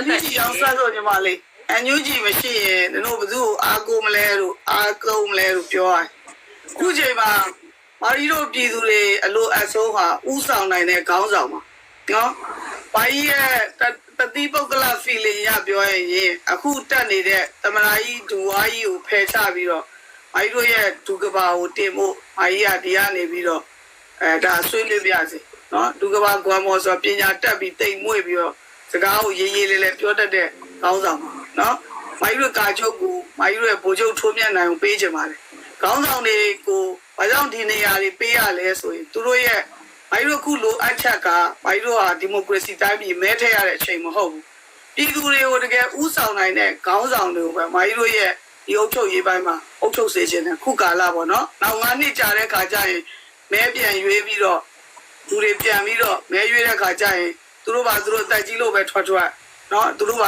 အန်ယူဂျီရောက်ဆက်လို့ညီမလေးအန်ယူဂျီမရှိရင်တို့ဘသူ့အားကိုမလဲလို့အားကုန်းမလဲလို့ပြောရတယ်ခုချိန်မှာမာရီတို့ပြည်သူတွေအလိုအဆုံးဟာဥဆောင်နိုင်တဲ့ခေါင်းဆောင်ပါနော်ဘာကြီးရဲ့တတိပုဂ္ဂလ feeling ရပြောရင်အခုတက်နေတဲ့သမရာကြီးဒူဝါကြီးကိုဖယ်ချပြီးတော့မာရီတို့ရဲ့ဒုကဘာကိုတင်ဖို့မာရီကဒီကနေပြီးတော့ဒါဆွေးနွေးပြစီနော်ဒုကဘာကွမ်မောဆိုပညာတက်ပြီးတိမ်မွေ့ပြီးတော့စကားကိုရေးရေးလေးလေးပြောတတ်တဲ့ခေါင်းဆောင်နော်မာရီတို့ကာချုပ်ကိုမာရီတို့ရဲ့ဗိုလ်ချုပ်ထိုးမြတ်နိုင်ကိုပေးချင်ပါတယ်ခေါင်းဆောင်တွေကိုဘာကြောင့်ဒီနေရာတွေပေးရလဲဆိုရင်သူတို့ရဲ့မာရီတို့ခုလိုအချက်ကမာရီတို့ဟာဒီမိုကရေစီတိုင်းပြည်မဲထည့်ရတဲ့အချိန်မဟုတ်ဘူးပြည်သူတွေကိုတကယ်ဥဆောင်နိုင်တဲ့ခေါင်းဆောင်တွေကိုပဲမာရီတို့ရဲ့ဒီအုပ်ချုပ်ရေးပိုင်းမှာအုပ်ချုပ်စေခြင်းနဲ့ခုကာလပေါ့နော်နောက်9နှစ်ကြာတဲ့ခါကျရင်မဲပြန်ရွေးပြီးတော့လူတွေပြန်ပြီးတော့မဲရွေးတဲ့ခါကျရင်သူတို့တက်ကြီးလို့ပဲထွက်နော်သူတို့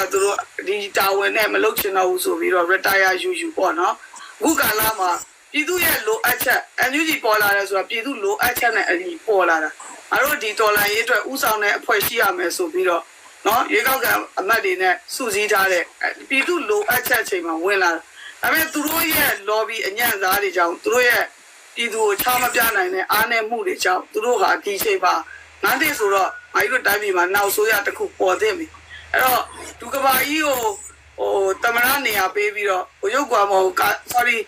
ဒီတာဝန်နဲ့မလုပ်ချင်တော့ဘူးဆိုပြီးတော့ retire ယူပေါ့နော်အခုကာလမှာပြည်သူရဲ့လိုအပ်ချက်အန်ယူဂျီပေါ်လာတယ်ဆိုတာပြည်သူလိုအပ်ချက်နဲ့အညီပေါ်လာတာငါတို့ဒီဒေါ်လာရေးအတွက်ဥဆောင်တဲ့အဖွဲ့ရှိရမယ်ဆိုပြီးတော့နော်ရေကောက်ကအမတ်တွေနဲ့စုစည်းထားတဲ့ပြည်သူလိုအပ်ချက်ချိန်မှာဝင်လာတာဒါပေမဲ့သူတို့ရဲ့ lobby အညံ့သားတွေကြောင့်သူတို့ရဲ့ပြည်သူကိုချမပြနိုင်တဲ့အားနည်းမှုတွေကြောင့်သူတို့ဟာဒီချိန်မှာငန်းတဲ့ဆိုတော့မာကြီးတို့တိုင်းပြည်မှာနောက်ဆိုရတစ်ခုပေါ်သင့်ပြီအဲ့တော့ဒုကဘာကြီးကိုတမရနေရာပေးပြီးတော့ဘုရုပ်ကွာမဟုတ် sorry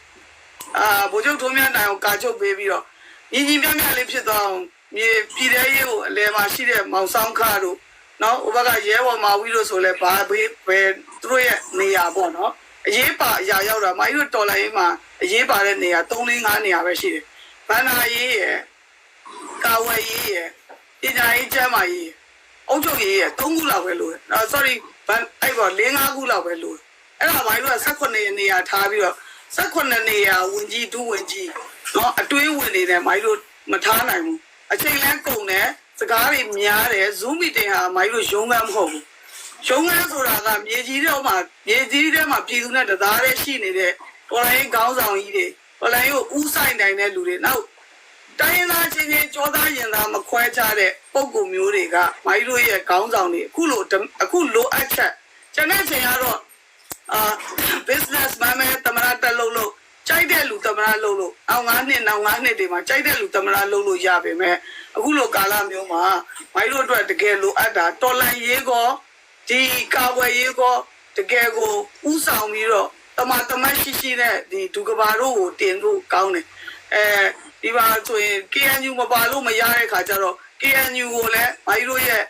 ဗိုလ်ချုပ်ထုံးမြတ်နိုင်ကိုကာချုပ်ပေးပြီးတော့ညီညီမြမြလေးဖြစ်သွားအောင်မြေပြည်တဲ့ရေးကိုအလဲမှာရှိတဲ့မောင်ဆောင်ခါတို့နော်ဥပကရဲဘော်မာဝီတို့ဆိုလဲဘာဘယ်သူတို့ရဲ့နေရာပေါ့နော်အရေးပါအရာရောက်တာမာကြီးတို့တော်လိုင်းမှာအရေးပါတဲ့နေရာ3-4နေရာပဲရှိတယ်ဘန္နာရေးရယ်ကာဝယ်ရေးရယ်ပညာရေးကျမ်းမာရေးအုပ်ချုပ်ရေးရယ်3ခုလောက်ပဲလို့နော် sorry အဲ့ပေါ်4-5ခုလောက်ပဲလို့အဲ့ဒါမာကြီးတို့က18နေရာထားပြီးတော့18နေရာဝင်ကြီးဒူးဝင်ကြီးနော်အတွင်းဝင်နေတယ်မိုင်းတို့မထားနိုင်ဘူးအချိန်လန်းကုန်တယ်စကားတွေများတယ် Zoom meeting ဟာမိုင်းတို့ရုံးကမ်းမဟုတ်ဘူးရုံးကမ်းဆိုတာကမြေကြီးထဲမှာပြည်သူနဲ့တသားတည်းရှိနေတဲ့တော်လိုင်းခေါင်းဆောင်ကြီးတွေတော်လိုင်းကိုဥဆိုင်နိုင်တဲ့လူတွေနောက်တိုင်းရင်းသားချင်းချင်းကြောသားရင်သားမခွဲခြားတဲ့ပုံကူမျိုးတွေကမိုင်းတို့ရဲ့ခေါင်းဆောင်တွေအခုလိုအပ်ချက်ကျွန်တဲ့ချိန်ကတော့business man တမရတက်လို့ကြိုက်တဲ့လူတမရလို့အောင်9နှစ်နောက်9နှစ်တွေမှာကြိုက်တဲ့လူတမရလို့ရပါမယ်အခုလိုကာလမျိုးမှာမိုင်းတို့အတွက်တကယ်လိုအပ်တာတော်လန်ရေးကောဒီကာဝယ်ရေးကောတကယ်ကိုဥဆောင်ပြီးတော့တမရှိတဲ့ဒီဒုကဘာတို့ကိုတင်လို့ကောင်းတယ်ဒီပါဆိုရင် KNU မပါလို့မရတဲ့ခါကျတော့ KNU ကိုလည်းမိုင်းတို့ရဲ့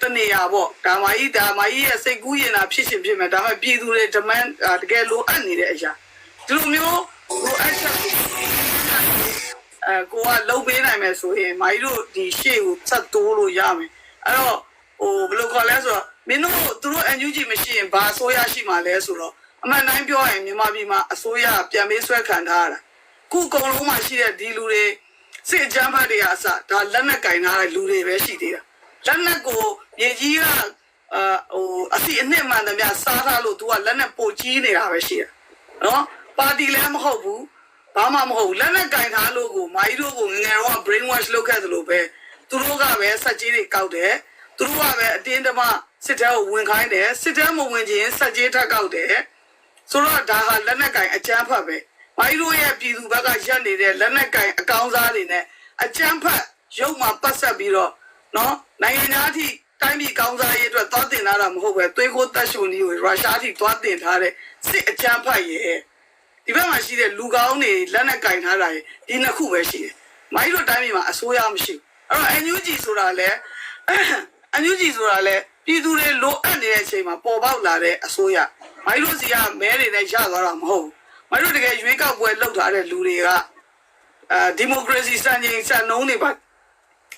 တနေရပေါ့ဒါမကြီးရဲ့စိတ်ကူးရင်တာဖြစ်ရှင်ဖြစ်မယ်ဒါပေမဲ့ပြည်သူတွေ demand တကယ်လိုအပ်နေတဲ့အရာဒီလိုမျိုးလိုအပ်ချက်ကိုကလုံးပေးနိုင်မယ်ဆိုရင်မကြီးတို့ဒီရှေ့ကိုဆက်တိုးလို့ရမယ်အဲ့တော့ဘယ်လိုခေါ်လဲဆိုတော့မင်းတို့သူတို့ NUG မရှိရင်ဘာအစိုးရရှိမှလဲဆိုတော့အမှန်တိုင်းပြောရင်မြန်မာပြည်မှာအစိုးရပြန်ပေးဆွဲခံထားရတာခုအကုန်လုံးမှာရှိတဲ့ဒီလူတွေစစ်ကြမ်းဖက်တွေအစဒါလက်နဲ့ကင်ထားတဲ့လူတွေပဲရှိသေးတာလက်နက်ကိုမြေကြီးကအစီအနှစ်မှန်သမျှစားထားလို့ तू ကလက်နက်ပို့ကြီးနေတာပဲရှိတယ်နော်ပါတီလည်းမဟုတ်ဘူးဘာမှမဟုတ်ဘူးလက်နက်ကင်ထားလို့ကိုမာကြီးတို့ကိုငယ်တော့ brain wash လုပ်ခဲ့သလိုပဲသူတို့ကပဲစက်ကြီးတွေကောက်တယ်သူတို့ကပဲအတင်းတမစစ်တဲကိုဝင်ခိုင်းတယ်စစ်တဲမဝင်ခြင်းစက်ကြီးထက်ကောက်တယ်ဆိုတော့ဒါဟာလက်နက်ကင်အကြမ်းဖက်ပဲမာကြီးတို့ရဲ့ပြည်သူဘက်ကရက်နေတဲ့လက်နက်ကင်အကောင်းစားတွေနဲ့အကြမ်းဖက်ရုပ်မှာပတ်ဆက်ပြီးတော့နော်နိုင်ငံသားအထိတိုင်းပြည်ကောင်းစားရေးအတွက်သွားတင်လာတာမဟုတ်ပဲသွေးခိုးတက်ရှုံကြီးကိုရုရှားအထိသွားတင်ထားတဲ့စစ်အကြမ်းဖက်ရဲ့ဒီဘက်မှာရှိတဲ့လူကောင်းတွေလက်နဲ့ကင်ထားတာရဲ့ဒီနှစ်ခုပဲရှိတယ်။မိုင်းတို့တိုင်းပြည်မှာအစိုးရမရှိဘူး။အဲ့တော့ NUG ဆိုတာလဲပြည်သူတွေလိုအပ်နေတဲ့အချိန်မှာပေါ်ပေါက်လာတဲ့အစိုးရ။မိုင်းတို့စီကမဲတွေနဲ့ရသွားတာမဟုတ်ဘူး။မိုင်းတို့တကယ်ရွေးကောက်ပွဲလုပ်ထားတဲ့လူတွေကဒီမိုကရေစီစံချိန်စံနှုန်းတွေဘာ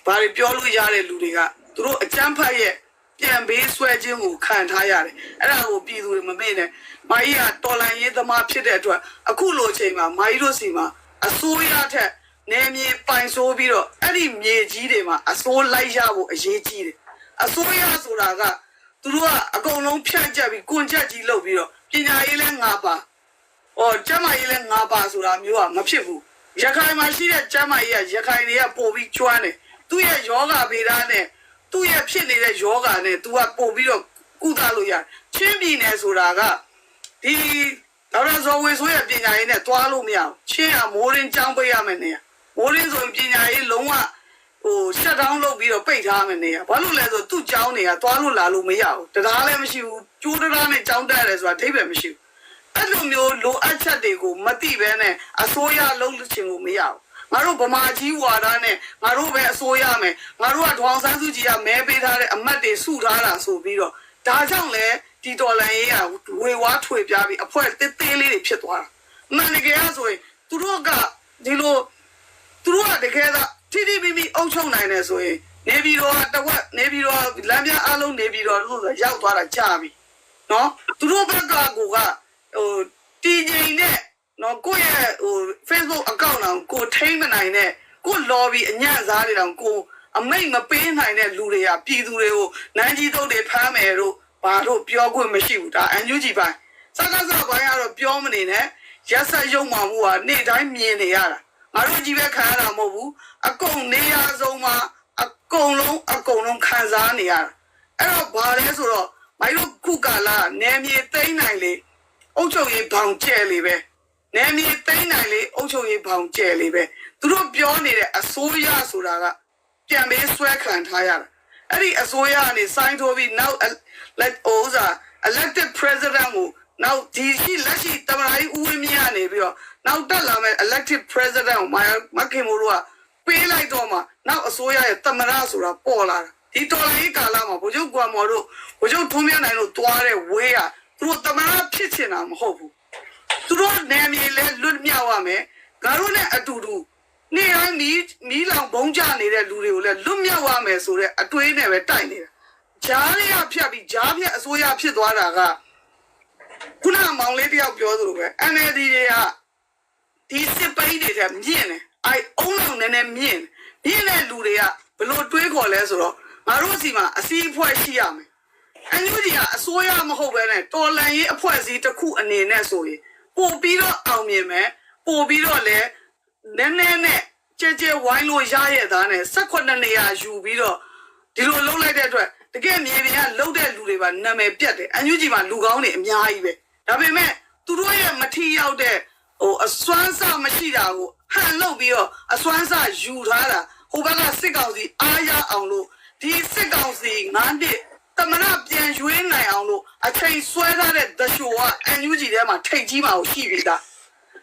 တွေပြောလို့ရတဲ့လူတွေကသူတို့အကြမ်းဖက်ရဲ့ပြန်ပေးဆွဲခြင်းကိုခံထားရတယ်အဲ့ဒါကိုပြည်သူတွေမမေ့နဲ့မာကြီးကတော်လန်ရေးသမားဖြစ်တဲ့အတွက်အခုလိုအချိန်မှာမာကြီးတို့စီမှာအစိုးရထက်နေမြေပိုင်ဆိုးပြီးတော့အဲ့ဒီမြေကြီးတွေမှာအစိုးလိုက်ရဖို့အရေးကြီးတယ်အစိုးရဆိုတာကသူတို့ကအကုန်လုံးဖြန့်ကျက်ပြီးကွန်ချက်ကြီးလုပ်ပြီးတော့ပညာရေးလဲ၅ပါကျမ်းမာရေးလဲ၅ပါဆိုတာမျိုးကမဖြစ်ဘူးရခိုင်မှာရှိတဲ့ကျမ်းမာရေးကရခိုင်တွေကပို့ပြီးကျွမ်းတယ်သူ့ရဲ့ယောဂဗေဒနဲ့သူ့ရဲ့ဖြစ်နေတဲ့ယောဂနဲ့ तू ကပို့ပြီးတော့ ကုသလို့ရချင်းပြည်နယ်ဆိုတာကဒီဒေါက်တာဇော်ဝေဆိုရဲ့ပညာရေးနဲ့တွားလို့မရဘူးချင်းကမိုးရင်းကြောင်းပေးရမယ်နေရမိုးရင်းဆိုရင်ပညာရေးလုံးဝရှက်ဒေါင်းလုပ်ပြီးတော့ပိတ်ထားမယ်နေရဘာလို့လဲဆိုသူ့ကြောင်းတွေကတွားလို့လာလို့မရဘူးတရားလည်းမရှိဘူးကျိုးတရားနဲ့ကြောင်းတက်ရတယ်ဆိုတာအဓိပ္ပာယ်မရှိဘူးအဲ့လိုမျိုးလိုအပ်ချက်တွေကိုမသိဘဲနဲ့အစိုးရလုံးချင်လို့မရဘူးငါတို့ဗမာကြီးဝါဒနဲ့ငါတို့ပဲအစိုးရမယ်ငါတို့ကဒေါအောင်ဆန်းစုကြည်ကမဲပေးထားတဲ့အမတ်တွေစုထားတာဆိုပြီးတော့ဒါကြောင့်လဲဒီတော်လန်ရေးကဝေဝါးထွေပြားပြီးအဖွဲ့တေးသေးလေးတွေဖြစ်သွားတာအမှန်တကယ်ဆိုရင်သူတို့ကဒီလိုသူတို့ကတကယ်တော့ထိထိမိမိအုပ်ချုပ်နိုင်တယ်ဆိုရင်နေပြည်တော်ကတဝက်နေပြည်တော်လမ်းပြအားလုံးနေပြည်တော်လို့ဆိုရောက်သွားတာကြာပြီနော်သူတို့ဘက်ကကိုကတီဂျိန်နဲ့နော်ကိုယ့်ရဲ့Facebook account တောင်ကိုထိမ့်မနိုင်တဲ့ကို lobby အညံ့စားတွေတောင်ကိုအမိတ်မပေးနိုင်တဲ့လူတွေကပြည်သူတွေကိုနန်းကြီးတုပ်တွေဖမ်းမယ်တို့ဘာတို့ပြောခွင့်မရှိဘူးဒါ NUG ပိုင်းစကားစပိုင်းကတော့ပြောမနေနဲ့ရက်ဆက်ရုံမှမှုကနေ့တိုင်းမြင်နေရတာငါတို့ကြီးပဲခံရတာမဟုတ်ဘူးအကုန်နေရဆုံးမှာအကုန်လုံးခံစားနေရတာအဲ့တော့ဘာလဲဆိုတော့မိုင်းတို့ခုကာလာနယ်မြေသိမ်းနိုင်လေအုပ်ချုပ်ရေးဘောင်ကျဲလေပဲနယ်မြေသိမ်းနိုင်လေအုပ်ချုပ်ရေးဘောင်ကျဲလေပဲသူတို့ပြောနေတဲ့အစိုးရဆိုတာကပြန်ပေးဆွဲခံထားရတာအဲ့ဒီအစိုးရကနေစိုင်းထိုးပြီးနောက်elected president ကိုနောက်ဒီရှိလက်ရှိတမန်တော်ဦးဝင်းမြင့်ကနေပြီးတော့နောက်တက်လာမဲ့ elected president ကိုမခင်မိုးတို့ကပေးလိုက်တော့မှနောက်အစိုးရရဲ့တမန်တော်ဆိုတာပေါ်လာတာဒီတော်လေးကာလမှာဗိုလ်ချုပ်ကွာမော်တို့ဗိုလ်ချုပ်ထုံးမြတ်နိုင်တို့တွားတဲ့ဝေးကသူတို့တမန်တော်ဖြစ်ချင်တာမဟုတ်ဘူးသူတို့နယ်မြေလဲလွတ်မြောက်ရမယ်ငါတို့နဲ့အတူတူနေတိုင်းမီးလောင်ဘုံကျနေတဲ့လူတွေကိုလည်းလွတ်မြောက်ရမယ်ဆိုတဲ့အတွေးနဲ့ပဲတိုက်နေတာဂျားလေးကဖြတ်ပြီးဂျားဖြတ်အစိုးရဖြစ်သွားတာကခုနမောင်လေးတယောက်ပြောသလိုပဲ NLD တွေကဒီစစ်ပိန်းတွေထဲမြင့်တယ်အုံလုံးနဲ့မြင့်တဲ့လူတွေကဘလို့တွေးခေါ်လဲဆိုတော့ငါတို့စီမှာအစည်းအဖွဲ့ရှိရမယ်NUG ကအစိုးရမဟုတ်ဘဲနဲ့တော်လန်ရေးအဖွဲ့အစည်းတစ်ခုအနေနဲ့ဆိုရင်ပို့ပြီးတော့အောင်မြင်မယ်ပို့ပြီးတော့လည်းနည်းနဲ့ကြဲဝိုင်းလို့ရရဲ့သားနဲ့18နေရာယူပြီးတော့ဒီလိုလှုပ်လိုက်တဲ့အတွက်တကယ်မြေပြင်ကလှုပ်တဲ့လူတွေပါနာမည်ပြတ်တယ်NUG မှာလူကောင်းတွေအများကြီးပဲဒါပေမဲ့သူတို့ရဲ့မထီရောက်တဲ့အစွမ်းစမရှိတာကိုဟန်လုပ်ပြီးတော့အစွမ်းစယူထားတာဟိုဘက်ကစစ်ကောင်စီအားရအောင်လို့ဒီစစ်ကောင်စီ9နှစ်တမနာပြန်ရွေးနိုင်အောင်လို့အချိန်ဆွဲထားတဲ့တရှိုးက NUG ထဲမှာထိတ်ကြီးမှာရှိပြီလား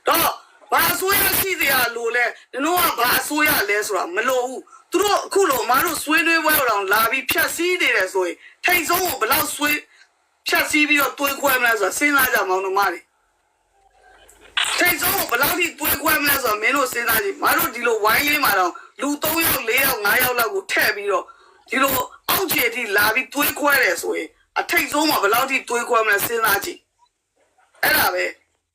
တော့ဘာအစိုးရရှိတရားလို့လဲတို့ကဘာအစိုးရလဲဆိုတာမလို့ဘူးသူတို့အခုလို့မတို့ဆွေးနွေးပွဲတော့လာပြီးဖြတ်စည်းနေတယ်ဆိုရင်ထိတ်ဆုံးကိုဘလောက်ဆွေးဖြတ်စည်းပြီးတော့တွေးခွဲမလဲဆိုတာစဉ်းစားကြမောင်တို့မတွေထိတ်ဆုံးကိုဘလောက်ထိတွေးခွဲမလဲဆိုတာမင်းတို့စဉ်းစားကြည့်မတို့ဒီလိုဝိုင်းလေးမှာတော့လူ3ယောက်4ယောက်5ယောက်လောက်ကိုထည့်ပြီးတော့ဒီလိုအောက်ခြေထိလာပြီးတွေးခွဲတယ်ဆိုရင်အထိတ်ဆုံးမှာဘလောက်ထိတွေးခွဲမလဲစဉ်းစားကြည့်အဲ့ဒါပဲ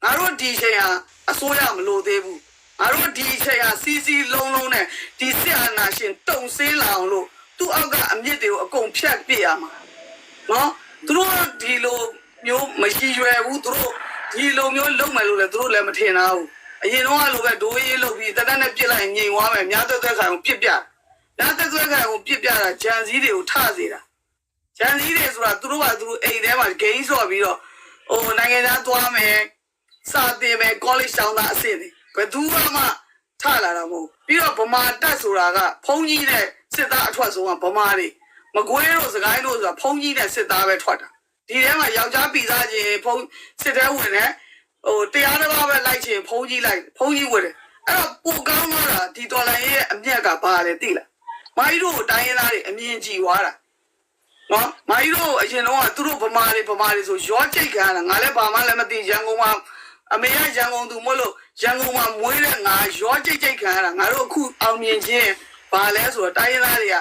ငါတို့ဒီချိန်ဟာအစိုးရမလို့သေးဘူးငါတို့ဒီချိန်ဟာစီစီလုံးနဲ့ဒီစစ်အာဏာရှင်တုံဆေးလာအောင်လို့သူ့အောက်ကအမြင့်တွေကိုအကုန်ဖြတ်ပြရမှာနော်သူတို့ဒီလိုမျိုးမရှိရွယ်ဘူးသူတို့ဒီလိုမျိုးလုပ်မယ်လို့လည်းသူတို့လည်းမထင်တာဘူးအရင်တော့လိုပဲဒိုးရေးလုပ်ပြီးတတက်နဲ့ပြစ်လိုက်ငြိမ်သွားမယ်များသက်သက်ခံကိုပြစ်ပြများသက်သက်ခံကိုပြစ်ပြတာဂျန်စည်းတွေကိုထစေတာဂျန်စည်းတွေဆိုတာသူတို့ကသူတို့အိမ်ထဲမှာဂိမ်းဆော့ပြီးတော့နိုင်ငံသားသွားမယ်စာတင်မယ် college ကျောင်းသားအဆင့်တွေဘယ်သူမှထလာတာမဟုတ်ပြီးတော့ဗမာတက်ဆိုတာကဖုံးကြီးတဲ့စစ်သားအထွက်ဆုံးကဗမာတွေမကွေးတို့စကိုင်းတို့ဆိုတာဖုံးကြီးတဲ့စစ်သားပဲထွက်တာဒီထဲမှာယောက်ျားပြည်သားချင်းဖုံးစစ်တဲဝင်တယ်တရားတစ်ပါးပဲလိုက်ချင်ဖုံးကြီးလိုက်ဖုံးကြီးဝင်တယ်အဲ့တော့ပိုကောင်းသွားတာဒီတော်လိုင်းရဲ့အမြက်ကဘာလဲသိလားမိုင်းတို့တိုင်းရင်းသားတွေအမြင်ကြည့်သွားတာနော်မိုင်းတို့အရင်တော့သူတို့ဗမာတွေဆိုရောကြိတ်ခံရတာငါလည်းဘာမှလည်းမသိရန်ကုန်မှာအမေရရန်ကုန်သူမလို့ရန်ကုန်မှာမွေးတဲ့ငါရောကြိတ်ခံရတာငါတို့အခုအောင်မြင်ခြင်းဘာလဲဆိုတော့တိုင်းရင်းသားတွေက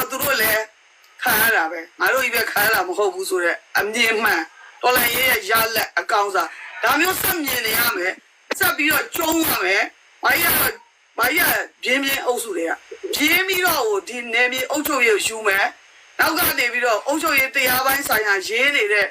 သူတို့လည်းခံရတာပဲငါတို့ကြီးပဲခံရတာမဟုတ်ဘူးဆိုတော့အမြင်မှန်တော်လိုင်းရဲ့ရလက်အကောင်စားဒါမျိုးဆက်မြင်နေရမယ်ဆက်ပြီးတော့ကျုံးရမယ်ဘာရပြင်းအုပ်စုတွေကပြင်းပြီးတော့ဒီနယ်မြေအုပ်ချုပ်ရေးယူမယ်နောက်ကနေပြီးတော့အုပ်ချုပ်ရေးတရားပိုင်းဆိုင်ရာရေးနေတဲ့